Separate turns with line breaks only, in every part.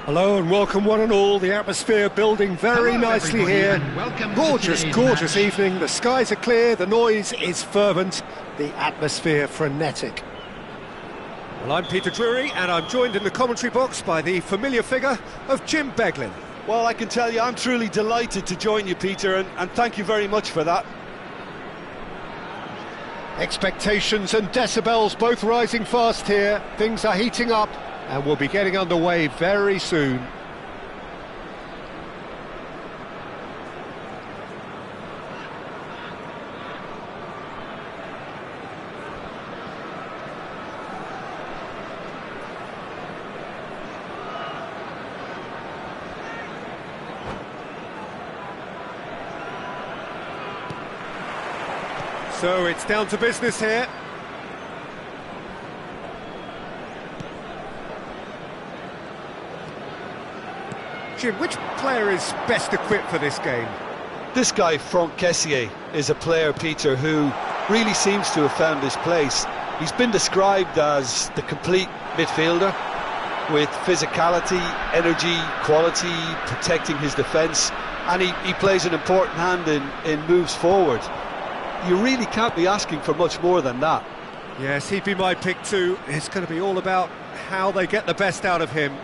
Hello and welcome one and all. The atmosphere building very nicely here. Gorgeous evening. The skies are clear, the noise is fervent, the atmosphere frenetic. Well, I'm Peter Drury and I'm joined in the commentary box by the familiar figure of Jim Beglin.
Well, I can tell you I'm truly delighted to join you, Peter, and thank you very much for that.
Expectations and decibels both rising fast here. Things are heating up and we'll be getting underway very soon. So it's down to business here. Jim, which player is best equipped for this game?
This guy, Franck Kessié, is a player, Peter, who really seems to have found his place. He's been described as the complete midfielder, with physicality, energy, quality, protecting his defence, and he plays an important hand in moves forward. You really can't be asking for much more than that.
Yes, he'd be my pick too. It's going to be all about how they get the best out of him.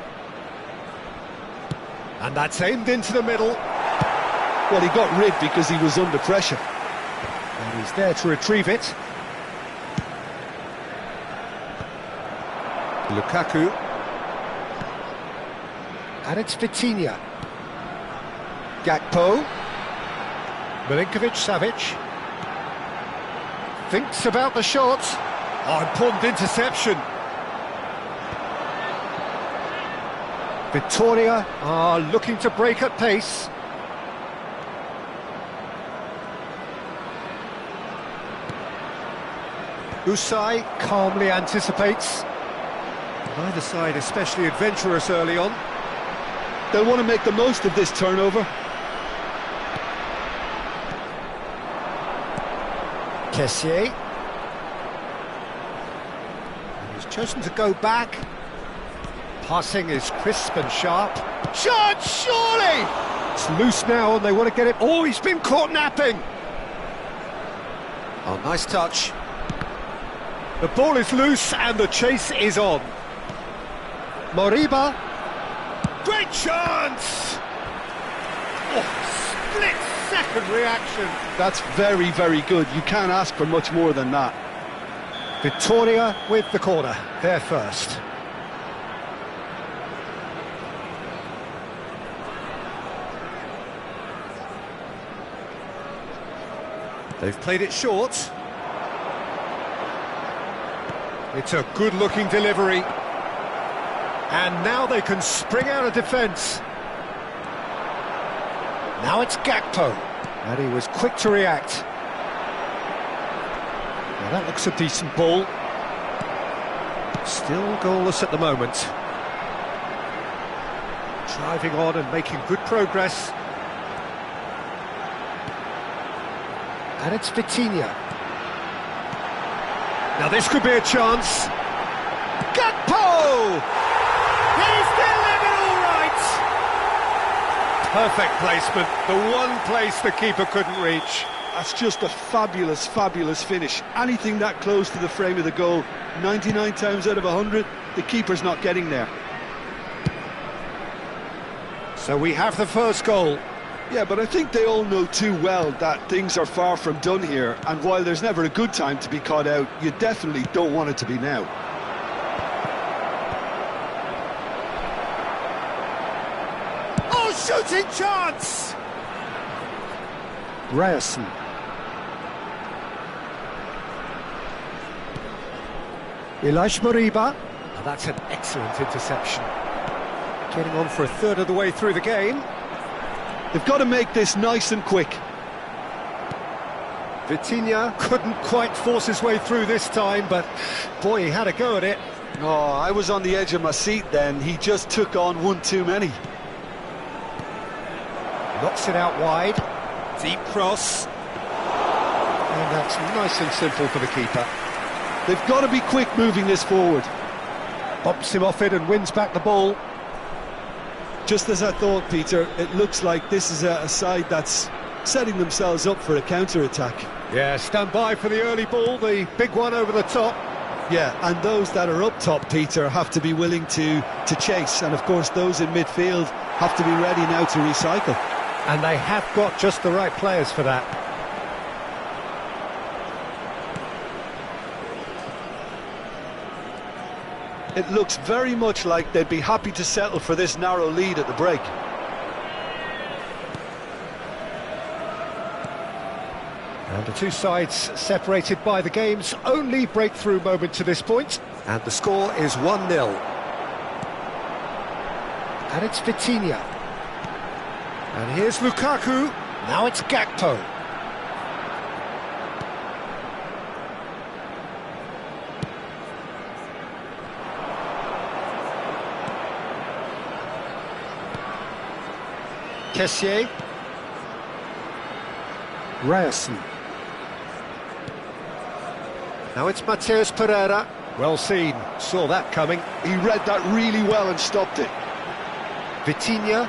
And that's aimed into the middle.
Well, he got rid because he was under pressure.
And he's there to retrieve it. Lukaku. And it's Vitinha. Gakpo. Milinkovic-Savic. Thinks about the shot. Oh, important interception. Victoria are looking to break at pace. Usai calmly anticipates. Neither side especially adventurous early on.
They'll want to make the most of this turnover.
Kessié. He's chosen to go back. Passing is crisp and sharp. Shot, surely! It's loose now and they want to get it. Oh, he's been caught napping. Oh, nice touch. The ball is loose and the chase is on. Moriba. Great chance! Oh, split-second reaction.
That's very, very good. You can't ask for much more than that.
Victoria with the corner. They're first. They've played it short. It's a good-looking delivery. And now they can spring out of defence. Now it's Gakpo. And he was quick to react. Now that looks a decent ball. Still goalless at the moment. Driving on and making good progress. And it's Vitinha. Now this could be a chance. Gakpo! He's delivered all right! Perfect placement, the one place the keeper couldn't reach.
That's just a fabulous, fabulous finish. Anything that close to the frame of the goal, 99 times out of 100, the keeper's not getting there.
So we have the first goal.
Yeah, but I think they all know too well that things are far from done here, and while there's never a good time to be caught out, you definitely don't want it to be now.
Oh, shooting chance! Ryerson. Ilaix Moriba. Oh, that's an excellent interception. Getting on for a third of the way through the game.
They've got to make this nice and quick.
Vitinha couldn't quite force his way through this time, but boy, he had a go at it.
Oh, I was on the edge of my seat then. He just took on one too many.
Knocks it out wide. Deep cross. And that's nice and simple for the keeper.
They've got to be quick moving this forward.
Bumps him off it and wins back the ball.
Just as I thought, Peter, it looks like this is a side that's setting themselves up for a counter-attack.
Yeah, stand by for the early ball, the big one over the top.
Yeah, and those that are up top, Peter, have to be willing to chase, and of course those in midfield have to be ready now to recycle.
And they have got just the right players for that.
It looks very much like they'd be happy to settle for this narrow lead at the break.
And the two sides separated by the game's only breakthrough moment to this point. And the score is 1-0. And it's Vitinha. And here's Lukaku. Now it's Gakpo. Kessié. Ryerson. Now it's Mateus Pereira. Well seen, saw that coming.
He read that really well and stopped it.
Vitinha.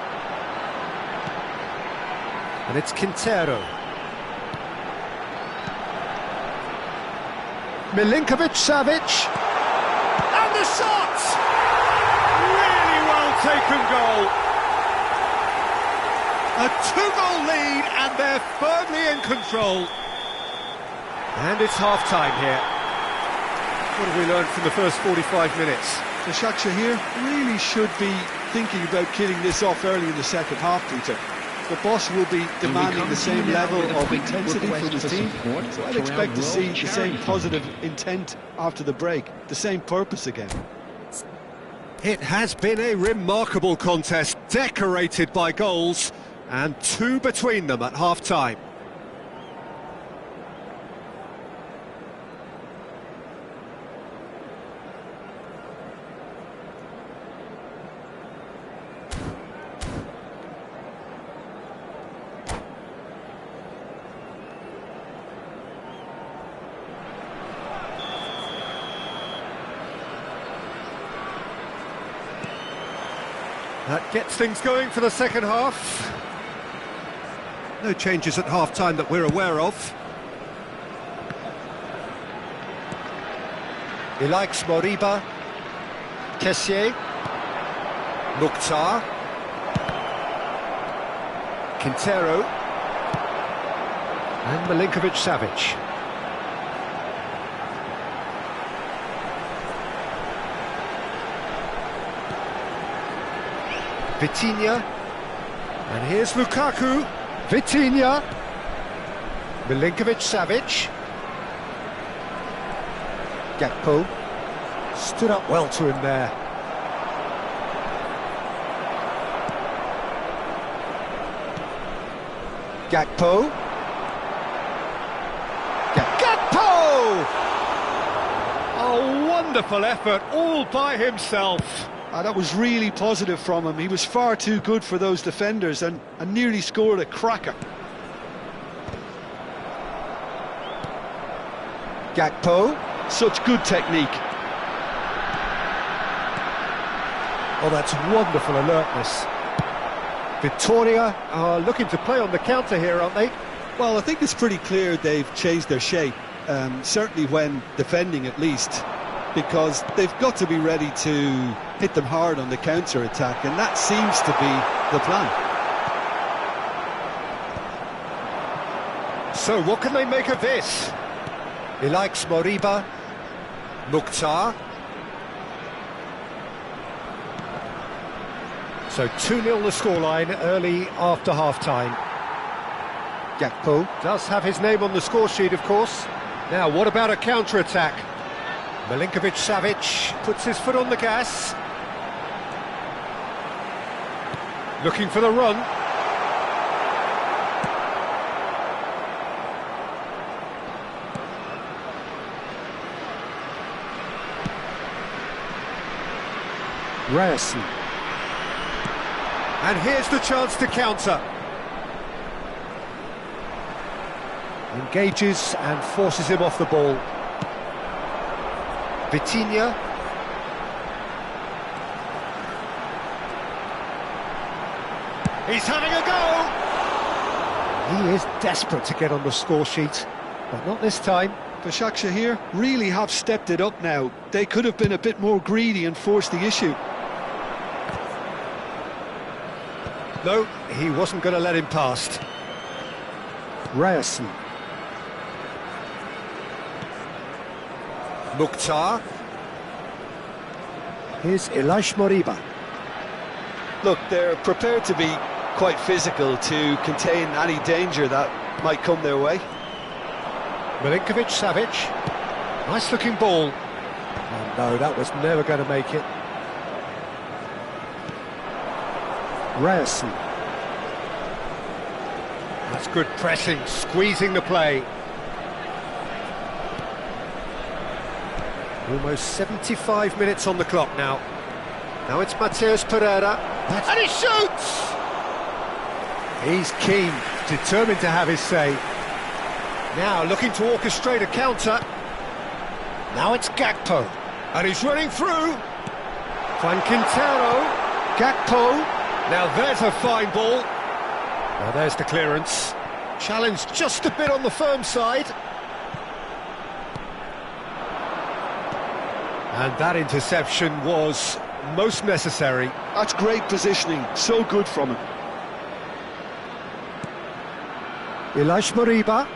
And it's Quintero. Milinkovic-Savic. And the shot! Really well taken goal. A two-goal lead, and they're firmly in control. And it's half-time here. What have we learned from the first 45 minutes?
The Shakshir really should be thinking about killing this off early in the second half, Peter. The boss will be demanding the same level of intensity from his team, so I'd expect to see the same positive intent after the break, the same purpose again.
It has been a remarkable contest, decorated by goals, and two between them at half-time. That gets things going for the second half. No changes at half-time that we're aware of. He likes Moriba. Kessié. Mukhtar. Quintero. And Milinkovic-Savic. Vitinha, and here's Lukaku. Vitinha, Milinkovic-Savic. Gakpo stood up well to him there. Gakpo. Gakpo! A wonderful effort all by himself.
That was really positive from him. He was far too good for those defenders and nearly scored a cracker.
Gakpo.
Such good technique.
Oh, that's wonderful alertness. Victoria are looking to play on the counter here, aren't they?
Well, I think it's pretty clear they've changed their shape, certainly when defending at least, because they've got to be ready to hit them hard on the counter-attack, and that seems to be the plan.
So what can they make of this? He likes Moriba. Mukhtar. So 2-0 the scoreline early after half-time. Gakpo does have his name on the score sheet, of course. Now, what about a counter-attack? Milinkovic-Savic puts his foot on the gas. Looking for the run. Ryerson. And here's the chance to counter. Engages and forces him off the ball. Vitinha. He's having a go! He is desperate to get on the score sheet, but not this time.
The Shakhtar here really have stepped it up now. They could have been a bit more greedy and forced the issue.
No, he wasn't going to let him past. Ryerson. Mukhtar. Here's Ilaix Moriba.
Look, they're prepared to be quite physical to contain any danger that might come their way.
Milinkovic-Savic. Nice looking ball. Oh no, that was never going to make it. Ryerson. That's good pressing, squeezing the play. Almost 75 minutes on the clock now. Now it's Matheus Pereira. And he shoots! He's keen, determined to have his say. Now looking to orchestrate a counter. Now it's Gakpo. And he's running through. Juan Quintero. Gakpo. Now there's a fine ball. Now there's the clearance. Challenge just a bit on the firm side. And that interception was most necessary.
That's great positioning, so good from him.
Ilaix Moriba.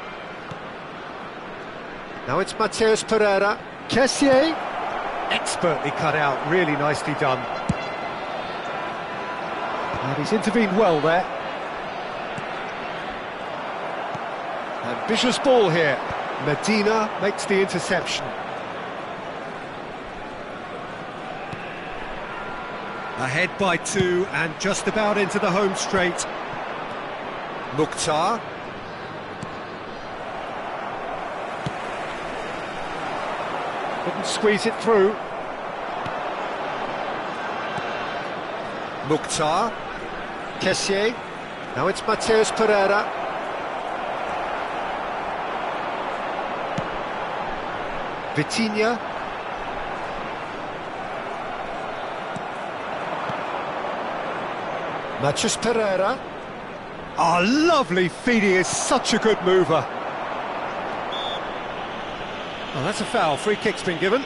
Now it's Matheus Pereira. Kessié. Expertly cut out, really nicely done. And he's intervened well there. Ambitious ball here. Medina makes the interception. Ahead by 2 and just about into the home straight. Mukhtar. Couldn't squeeze it through. Mukhtar. Kessié. Now it's Matheus Pereira. Vitinha. Matheus Pereira. Oh, lovely feed, he is such a good mover. Oh, that's a foul, free kick's been given.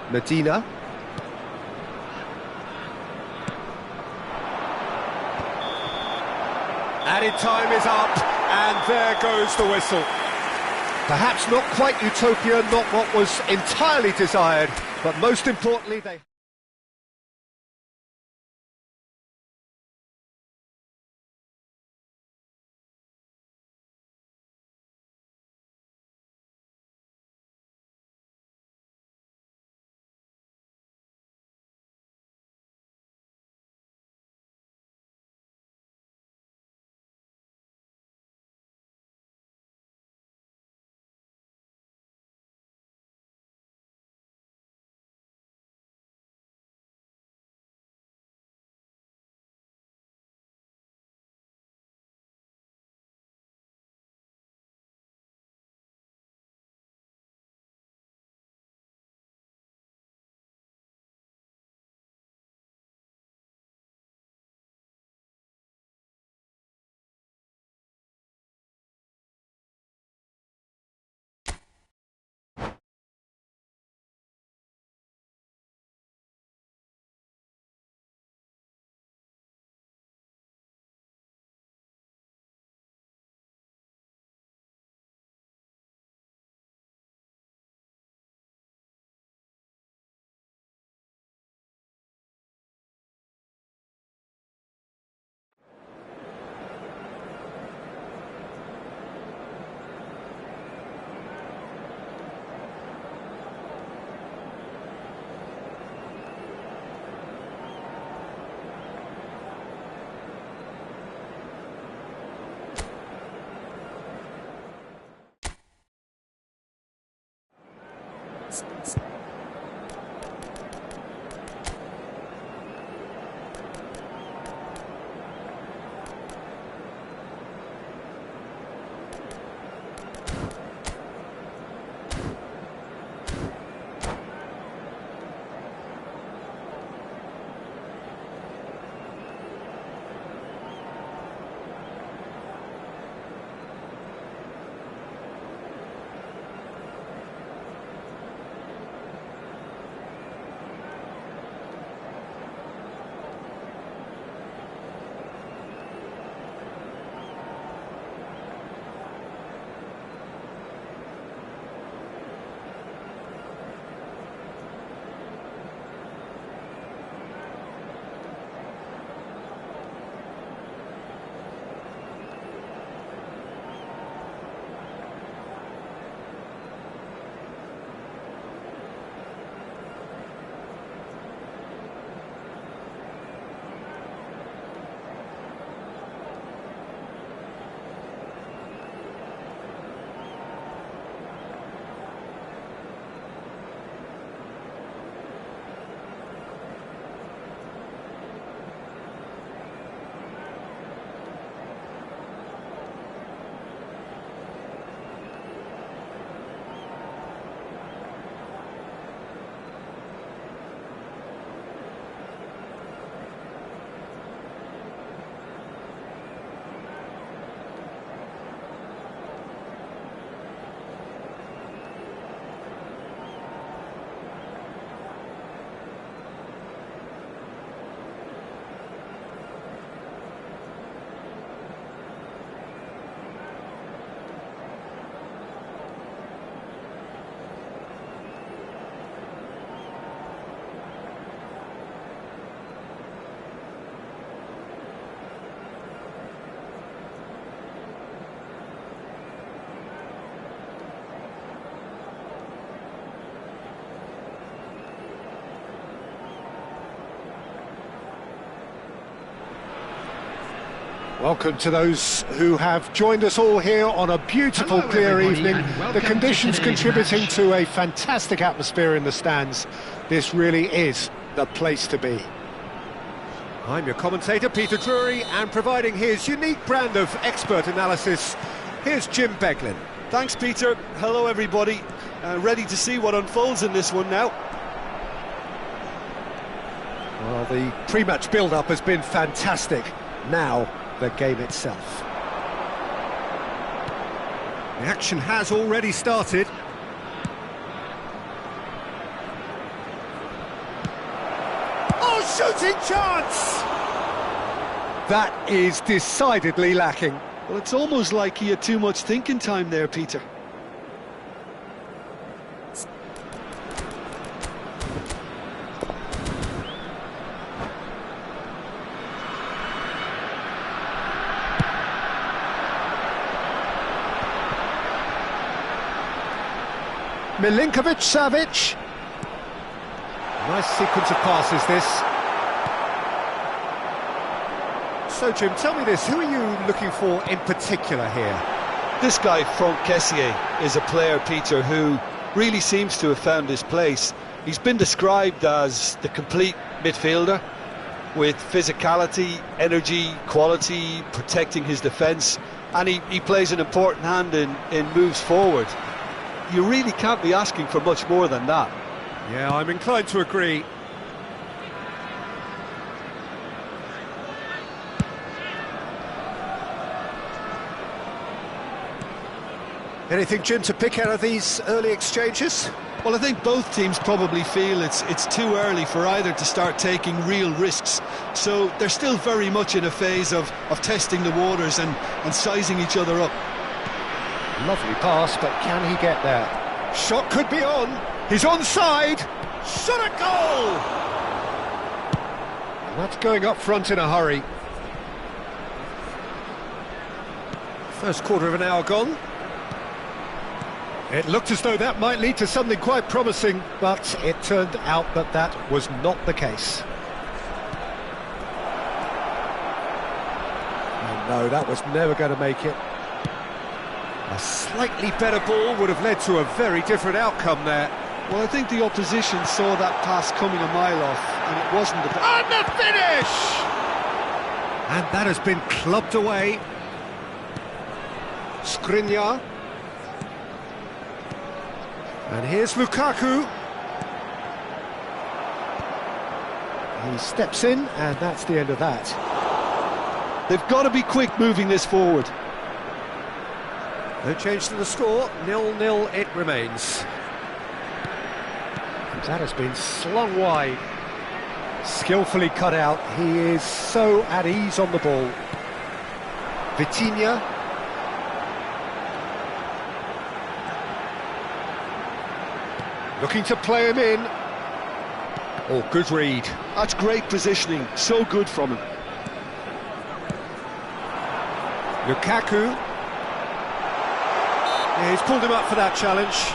Medina. Added time is up, and there goes the whistle. Perhaps not quite utopia, not what was entirely desired, but most importantly they... Welcome to those who have joined us all here on a beautiful, clear evening. The conditions contributing to a fantastic atmosphere in the stands. This really is the place to be. I'm your commentator, Peter Drury, and providing his unique brand of expert analysis, here's Jim Beglin.
Thanks, Peter. Hello, everybody. Ready to see what unfolds in this one now.
Well, the pre-match build-up has been fantastic. Now, the game itself. The action has already started. Oh, shooting chance! That is decidedly lacking.
Well, it's almost like he had too much thinking time there, Peter.
Milinkovic-Savic. Nice sequence of passes, this. So, Jim, tell me this, who are you looking for in particular here?
This guy, Franck Kessié, is a player, Peter, who really seems to have found his place. He's been described as the complete midfielder, with physicality, energy, quality, protecting his defence, and he plays an important hand in moves forward. You really can't be asking for much more than that.
Yeah, I'm inclined to agree. Anything, Jim, to pick out of these early exchanges?
Well, I think both teams probably feel it's too early for either to start taking real risks. So they're still very much in a phase of testing the waters and sizing each other up.
Lovely pass, but can he get there? Shot could be on. He's onside. Shot a goal! And that's going up front in a hurry. First quarter of an hour gone. It looked as though that might lead to something quite promising, but it turned out that that was not the case. Oh no, that was never going to make it. A slightly better ball would have led to a very different outcome there.
Well, I think the opposition saw that pass coming a mile off, and it wasn't the...
And the finish! And that has been clubbed away. Skriniar. And here's Lukaku. He steps in, and that's the end of that.
They've got to be quick moving this forward.
No change to the score, 0-0 it remains. That has been slung wide. Skillfully cut out, he is so at ease on the ball. Vitinha. Looking to play him in. Oh, good read.
That's great positioning, so good from him.
Lukaku. Yeah, he's pulled him up for that challenge.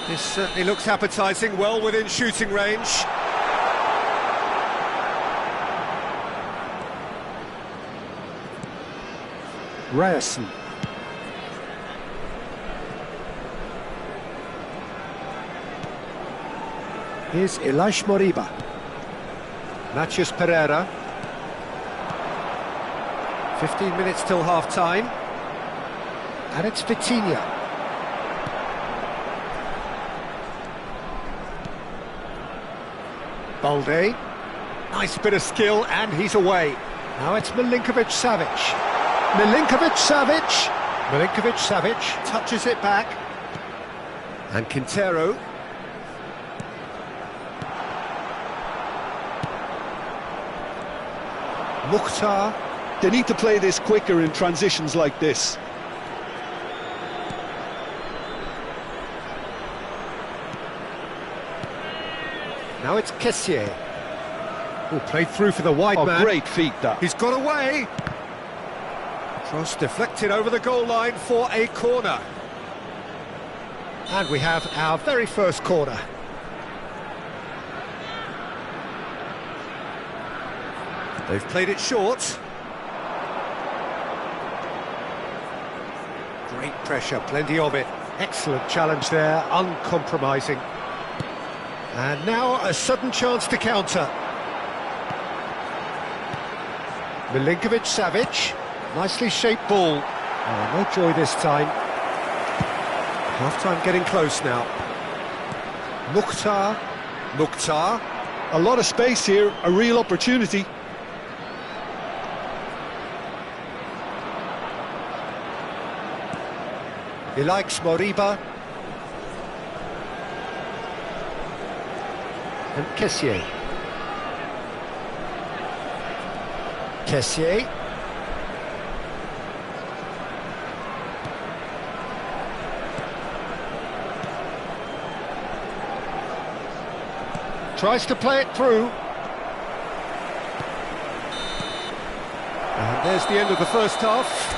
This certainly looks appetising, well within shooting range. Ryerson. Here's Elias Moriba. Matheus Pereira. 15 minutes till half-time. And it's Vitinha. Balde. Nice bit of skill, and he's away. Now it's Milinkovic-Savic. Milinkovic-Savic. Milinkovic-Savic touches it back. And Quintero. Mukhtar.
They need to play this quicker in transitions like this.
Now it's Kessié. Oh, played through for the wide man.
Great feat, that.
He's got away. Cross deflected over the goal line for a corner. And we have our very first corner. They've played it short. Great pressure, plenty of it. Excellent challenge there, uncompromising. And now a sudden chance to counter. Milinkovic-Savic, nicely shaped ball. Oh, no joy this time. Half-time getting close now. Mukhtar.
A lot of space here, a real opportunity.
He likes Moriba. And Kessié. Tries to play it through. And there's the end of the first half.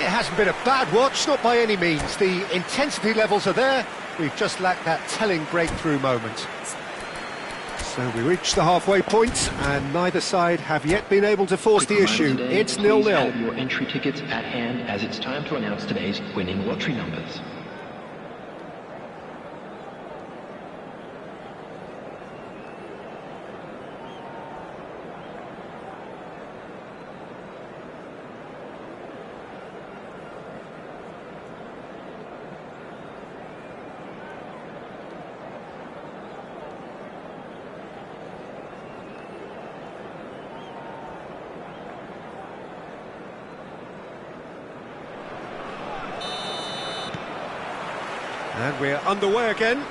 It hasn't been a bad watch, not by any means. The intensity levels are there. We've just lacked that telling breakthrough moment. So we reach the halfway point, and neither side have yet been able to force the issue. It's 0-0.
Please have your entry tickets at hand, as it's time to announce today's winning lottery numbers.
And we're underway again.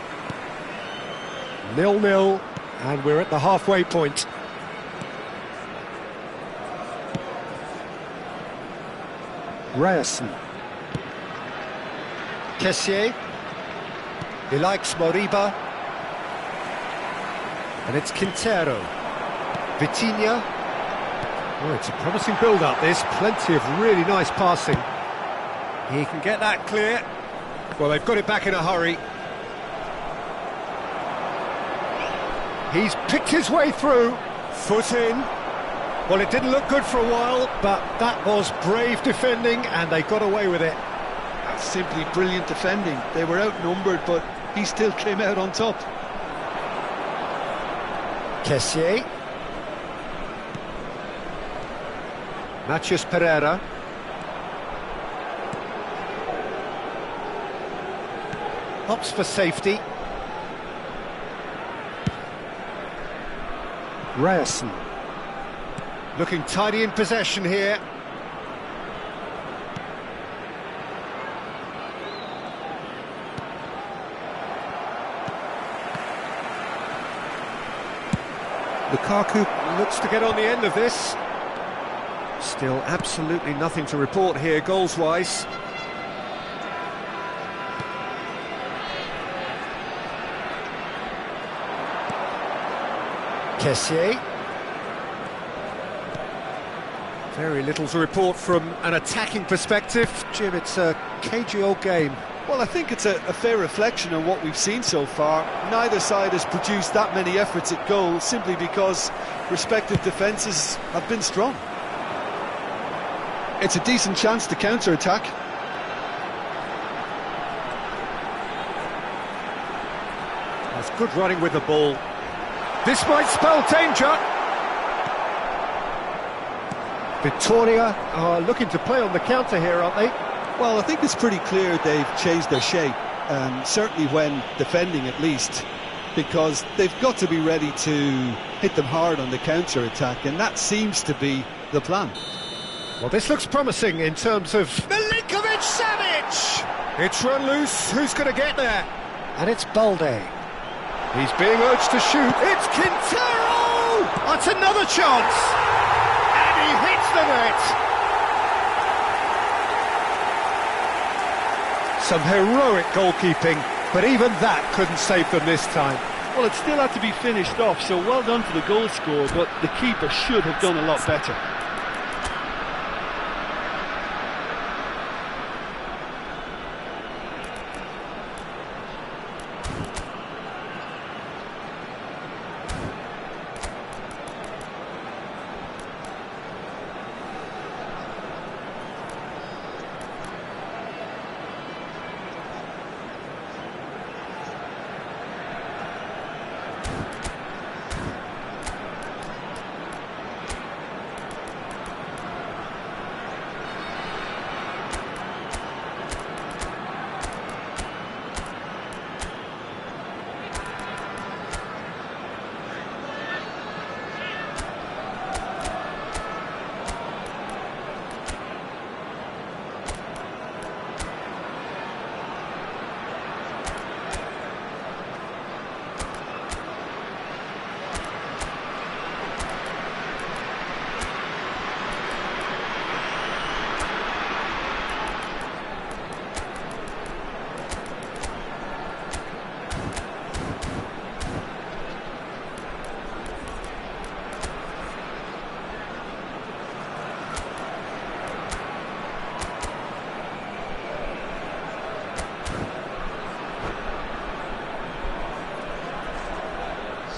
0-0, and we're at the halfway point. Ryerson. Kessié. He likes Moriba. And it's Quintero. Vitinha. Oh, it's a promising build-up, this. Plenty of really nice passing. He can get that clear. Well, they've got it back in a hurry. He's picked his way through. Foot in. Well, it didn't look good for a while, but that was brave defending, and they got away with it.
That's simply brilliant defending. They were outnumbered, but he still came out on top.
Kessié. Matheus Pereira. Hops for safety. Ryerson. Looking tidy in possession here. Lukaku looks to get on the end of this. Still absolutely nothing to report here goals-wise. Kessié. Very little to report from an attacking perspective. Jim, it's a cagey old game.
Well, I think it's a fair reflection on what we've seen so far. Neither side has produced that many efforts at goal simply because respective defences have been strong. It's a decent chance to counter-attack.
That's good running with the ball. This might spell danger. Victoria are looking to play on the counter here, aren't they?
Well, I think it's pretty clear they've changed their shape, certainly when defending at least, because they've got to be ready to hit them hard on the counter-attack, and that seems to be the plan.
Well, this looks promising in terms of Milinkovic-Savic! It's run loose, who's going to get there? And it's Balde. He's being urged to shoot. It's Quintero! That's another chance! And he hits the net! Some heroic goalkeeping, but even that couldn't save them this time.
Well, it still had to be finished off, so well done to the goal scorer, but the keeper should have done a lot better.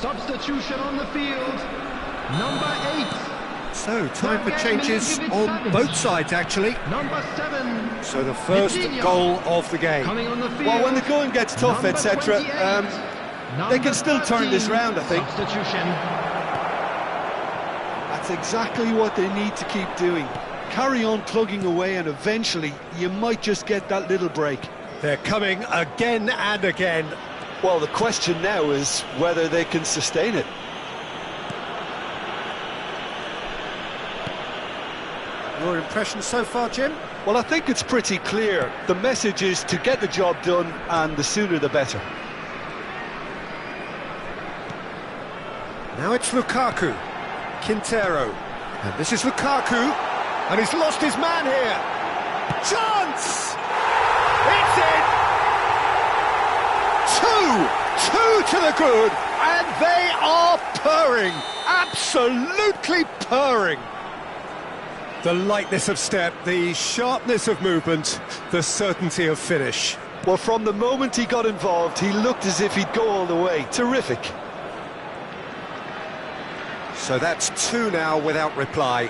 Substitution on the field, number 8.
So, time for changes on both sides, actually.
Number 7.
So, the first goal of the game.
Coming on the field.
Well, when the going gets tough,
number
etc.,
28.
they can still turn this round, I think.
Substitution.
That's exactly what they need to keep doing. Carry on plugging away, and eventually you might just get that little break.
They're coming again and again.
Well, the question now is whether they can sustain it.
Your impression so far, Jim?
Well, I think it's pretty clear. The message is to get the job done, and the sooner the better.
Now it's Lukaku. Quintero. And this is Lukaku. And he's lost his man here. Chance! It's in! Two to the good, and they are purring. Absolutely purring. The lightness of step, the sharpness of movement, the certainty of finish.
Well, from the moment he got involved, he looked as if he'd go all the way. Terrific.
So that's 2 now without reply.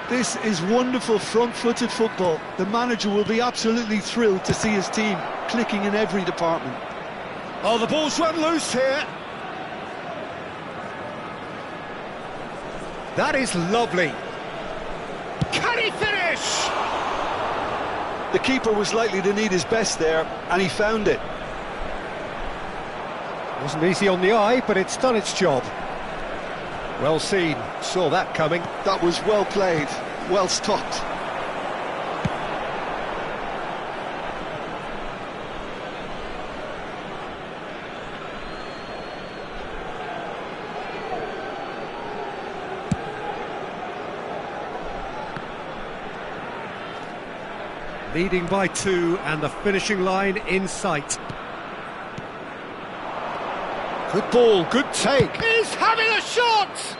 This is wonderful front-footed football. The manager will be absolutely thrilled to see his team clicking in every department.
Oh, the ball's run loose here. That is lovely. Can he finish?
The keeper was likely to need his best there, and he found it.
Wasn't easy on the eye, but it's done its job. Well seen, saw that coming.
That was well played, well stopped.
Leading by 2 and the finishing line in sight. Good ball, good take. He's having a shot!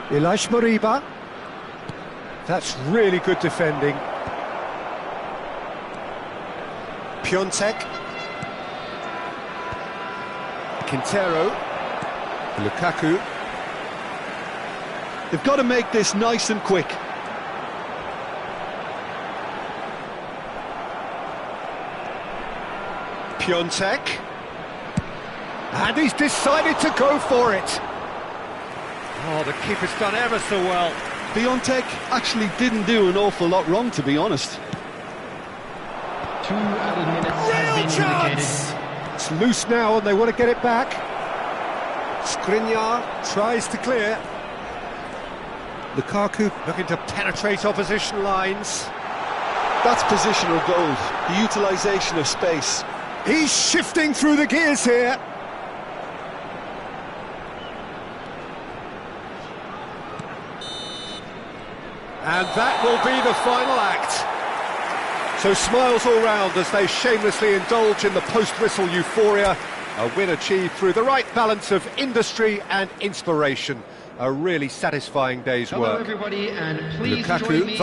Ilash Moriba. That's really good defending. Piontek. Quintero. Lukaku.
They've got to make this nice and quick.
Piontek. And he's decided to go for it. Oh, the keeper's done ever so well.
Piontek actually didn't do an awful lot wrong, to be honest.
2 added minutes have
Real
been
chance!
indicated.
It's loose now and they want to get it back. Skriniar tries to clear. Lukaku looking to penetrate opposition lines.
That's positional goals, the utilisation of space.
He's shifting through the gears here. And that will be the final act. So smiles all round as they shamelessly indulge in the post-whistle euphoria. A win achieved through the right balance of industry and inspiration. A really satisfying day's
Hello
work.
everybody, and please
Lukaku
join me.